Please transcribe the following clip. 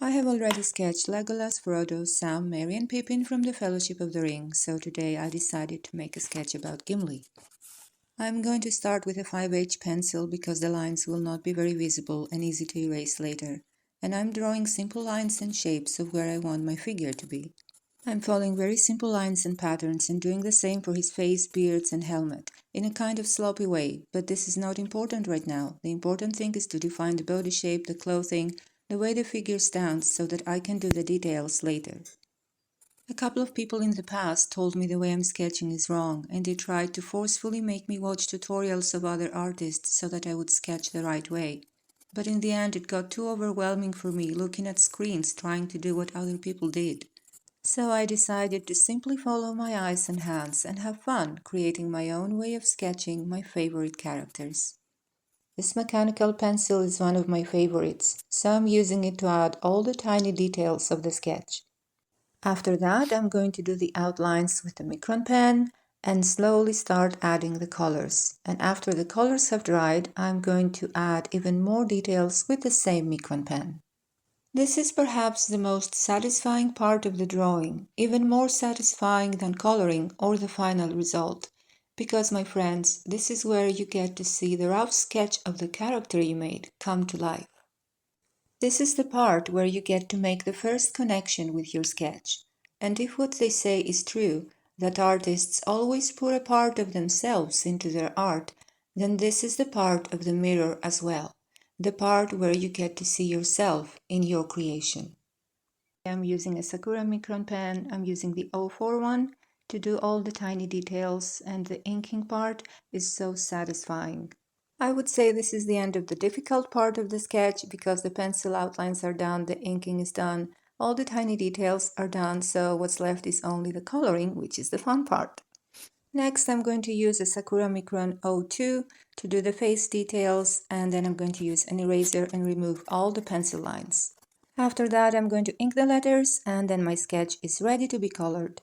I have already sketched Legolas, Frodo, Sam, Merry and Pippin from the Fellowship of the Ring, so today I decided to make a sketch about Gimli. I'm going to start with a 5H pencil because the lines will not be very visible and easy to erase later, and I'm drawing simple lines and shapes of where I want my figure to be. I'm following very simple lines and patterns and doing the same for his face, beards and helmet, in a kind of sloppy way, but this is not important right now. The important thing is to define the body shape, the clothing, the way the figure stands so that I can do the details later. A couple of people in the past told me the way I'm sketching is wrong, and they tried to forcefully make me watch tutorials of other artists so that I would sketch the right way. But in the end it got too overwhelming for me looking at screens trying to do what other people did. So I decided to simply follow my eyes and hands and have fun creating my own way of sketching my favorite characters. This mechanical pencil is one of my favorites, so I'm using it to add all the tiny details of the sketch. After that, I'm going to do the outlines with the Micron pen and slowly start adding the colors. And after the colors have dried, I'm going to add even more details with the same Micron pen. This is perhaps the most satisfying part of the drawing, even more satisfying than coloring or the final result. Because, my friends, this is where you get to see the rough sketch of the character you made come to life. This is the part where you get to make the first connection with your sketch. And if what they say is true, that artists always put a part of themselves into their art, then this is the part of the mirror as well. The part where you get to see yourself in your creation. I'm using a Sakura Micron pen. I'm using the 04 one to do all the tiny details, and the inking part is so satisfying. I would say this is the end of the difficult part of the sketch because the pencil outlines are done, the inking is done, all the tiny details are done, so what's left is only the coloring, which is the fun part. Next, I'm going to use a Sakura Micron 02 to do the face details, and then I'm going to use an eraser and remove all the pencil lines. After that, I'm going to ink the letters, and then my sketch is ready to be colored.